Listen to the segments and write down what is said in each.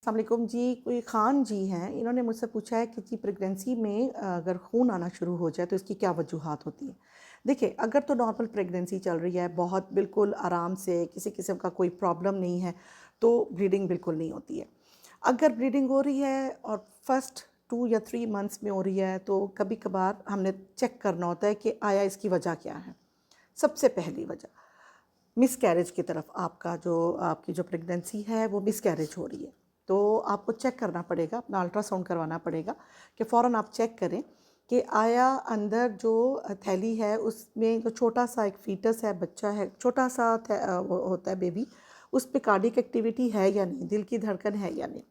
अस्सलामुअलैकुम जी। कोई ख़ान जी हैं, इन्होंने मुझसे पूछा है कि जी प्रेगनेंसी में अगर खून आना शुरू हो जाए तो इसकी क्या वजूहात होती हैं। देखिए, अगर तो नॉर्मल प्रेगनेंसी चल रही है, बहुत बिल्कुल आराम से, किसी किस्म का कोई प्रॉब्लम नहीं है, तो ब्लीडिंग बिल्कुल नहीं होती है। अगर ब्लीडिंग हो रही है और फर्स्ट 2 या 3 मंथ्स में हो रही है तो कभी कभार हमने चेक करना होता है कि आया इसकी वजह क्या है। सबसे पहली वजह मिसकैरेज की तरफ, आपकी जो प्रेगनेंसी है वो मिसकैरेज हो रही है, तो आपको चेक करना पड़ेगा, अपना अल्ट्रासाउंड करवाना पड़ेगा कि फ़ौरन आप चेक करें कि आया अंदर जो थैली है उसमें जो छोटा सा एक फीटस है, बच्चा है, छोटा सा वो होता है बेबी, उस पर कार्डिक एक्टिविटी है या नहीं, दिल की धड़कन है या नहीं।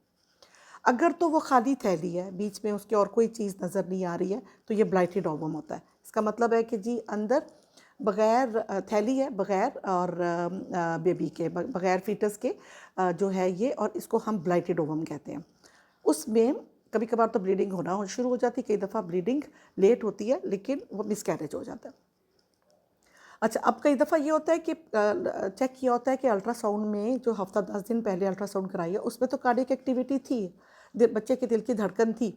अगर तो वो खाली थैली है, बीच में उसके और कोई चीज़ नज़र नहीं आ रही है, तो ये ब्लाइटेड ओवम होता है। इसका मतलब है कि जी अंदर बग़ैर थैली है, बग़ैर और बेबी के, बग़ैर फीटस के जो है ये, और इसको हम ब्लाइटेड ओवम कहते हैं। उसमें कभी कभार तो ब्लीडिंग होना शुरू हो जाती है, कई दफ़ा ब्लीडिंग लेट होती है, लेकिन वो मिसकैरेज हो जाता है। अच्छा, अब कई दफ़ा ये होता है कि चेक किया होता है कि अल्ट्रासाउंड में जो हफ्ता 10 दिन पहले अल्ट्रासाउंड कराई है उसमें तो कार्डियक एक्टिविटी थी, बच्चे के दिल की धड़कन थी,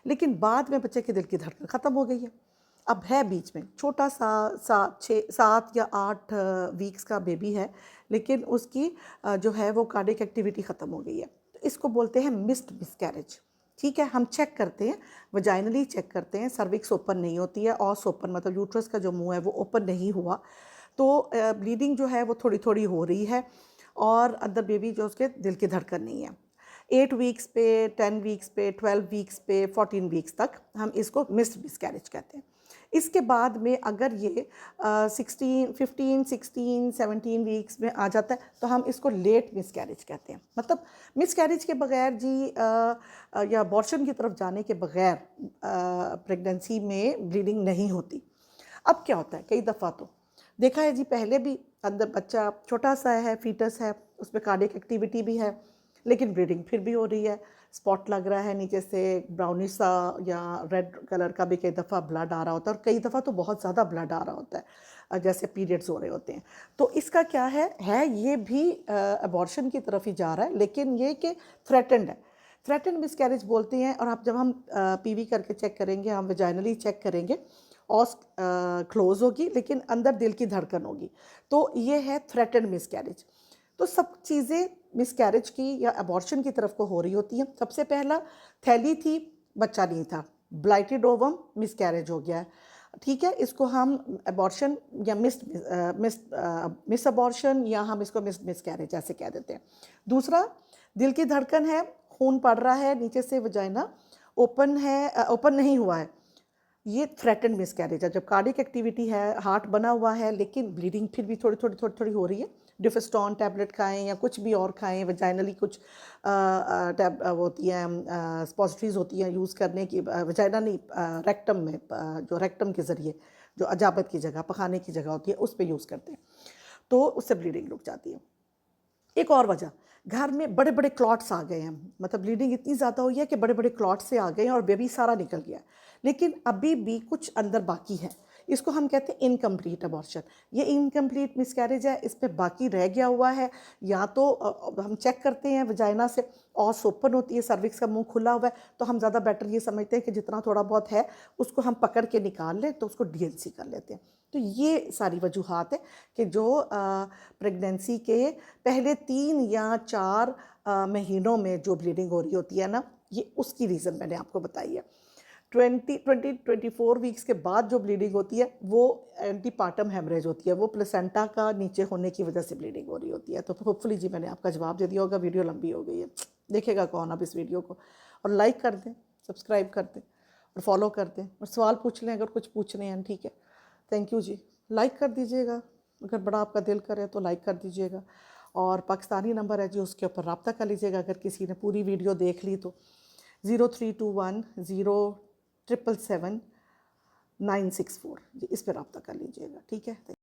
लेकिन बाद में बच्चे के दिल की धड़कन ख़त्म हो गई है। अब है बीच में छोटा सा 7 या 8 वीक्स का बेबी है, लेकिन उसकी जो है वो कार्डियक एक्टिविटी ख़त्म हो गई है, तो इसको बोलते हैं मिस्ड मिसकैरेज। ठीक है, हम चेक करते हैं, वजाइनली चेक करते हैं, सर्विक्स ओपन नहीं होती है, ऑस ओपन मतलब यूट्रस का जो मुंह है वो ओपन नहीं हुआ, तो ब्लीडिंग जो है वो थोड़ी थोड़ी हो रही है, और अंदर बेबी जो उसके दिल की धड़कन नहीं है। 8 वीक्स पे, 10 वीक्स पे, 12 वीक्स पे, 14 वीक्स तक हम इसको मिस्ड मिसकैरेज कहते हैं। इसके बाद में अगर ये 17 वीक्स में आ जाता है तो हम इसको लेट मिसकैरेज कहते हैं। मतलब मिसकैरेज के बगैर जी या अबॉर्शन की तरफ जाने के बगैर प्रेगनेंसी में ब्लीडिंग नहीं होती। अब क्या होता है, कई दफ़ा तो देखा है जी, पहले भी अंदर बच्चा छोटा सा है, फीटस है, उसमें कार्डियक एक्टिविटी भी है, लेकिन ब्लीडिंग फिर भी हो रही है, स्पॉट लग रहा है नीचे से ब्राउनिश सा या रेड कलर का भी, कई दफ़ा ब्लड आ रहा होता है, और कई दफ़ा तो बहुत ज़्यादा ब्लड आ रहा होता है, जैसे पीरियड्स हो रहे होते हैं। तो इसका क्या है ये भी अबॉर्शन की तरफ ही जा रहा है, लेकिन ये कि थ्रेटन्ड है, थ्रेटन्ड मिसकैरेज बोलते हैं। और आप जब हम पीवी करके चेक करेंगे, हम वेजाइनली चेक करेंगे, ऑस क्लोज होगी लेकिन अंदर दिल की धड़कन होगी, तो ये है थ्रेटन्ड मिसकैरेज। तो सब चीज़ें मिसकैरेज की या अबॉर्शन की तरफ को हो रही होती हैं। सबसे पहला थैली थी, बच्चा नहीं था, ब्लाइटेड ओवम, मिसकैरेज हो गया है, ठीक है, इसको हम अबॉर्शन या मिस अबॉर्शन, या हम इसको मिसकैरेज ऐसे कह देते हैं। दूसरा, दिल की धड़कन है, खून पड़ रहा है नीचे से, वजाइना ओपन है, ओपन नहीं हुआ है, ये थ्रेटन्ड मिसकैरेज है। जब कार्डिक एक्टिविटी है, हार्ट बना हुआ है, लेकिन ब्लीडिंग फिर भी थोड़ी थोड़ी थोड़ी थोड़ी हो रही है, डिफेस्टॉन टैबलेट खाएं या कुछ भी और खाएं, वजाइनली कुछ टैब होती हैं, स्पॉसिटरीज होती हैं यूज़ करने की, वजाइना नहीं, रेक्टम में, जो रेक्टम के ज़रिए, जो अजाबत की जगह, पखाने की जगह होती है, उस पर यूज़ करते हैं, तो उससे ब्लीडिंग रुक जाती है। एक और वजह, घर में बड़े बड़े क्लॉट्स आ गए हैं, मतलब ब्लीडिंग इतनी ज़्यादा हुई है कि बड़े बड़े क्लॉट्स से आ गए हैं और बेबी सारा निकल गया है, लेकिन अभी भी कुछ अंदर बाकी है, इसको हम कहते हैं इनकम्प्लीट अबॉर्शन। ये इनकम्प्लीट मिसकैरेज है, इस पे बाकी रह गया हुआ है। या तो हम चेक करते हैं वजाइना से, ऑस ओपन होती है, सर्विक्स का मुंह खुला हुआ है, तो हम ज़्यादा बेटर ये समझते हैं कि जितना थोड़ा बहुत है उसको हम पकड़ के निकाल लें, तो उसको डीएनसी कर लेते हैं। तो ये सारी वजूहात है कि जो प्रेगनेंसी के पहले 3 या 4 महीनों में जो ब्लीडिंग हो रही होती है ना, ये उसकी रीज़न मैंने आपको बताई है। 24 वीक्स के बाद जो ब्लीडिंग होती है वो एंटीपार्टम हेमरेज होती है, वो प्लेसेंटा का नीचे होने की वजह से ब्लीडिंग हो रही होती है। तो होपफुली जी मैंने आपका जवाब दे दिया होगा। वीडियो लंबी हो गई है, देखेगा कौन अब इस वीडियो को, और लाइक कर दें, सब्सक्राइब कर दें और फॉलो कर दें, और सवाल पूछ लें अगर कुछ पूछने हैं, ठीक है। Thank you ji. लाइक कर दीजिएगा, अगर बड़ा आपका दिल करे तो लाइक कर दीजिएगा, और पाकिस्तानी नंबर है जी, उसके ऊपर रब्ता कर लीजिएगा अगर किसी ने पूरी वीडियो देख ली तो। 03210777 964 जी, इस पर रब्ता कर लीजिएगा, ठीक है।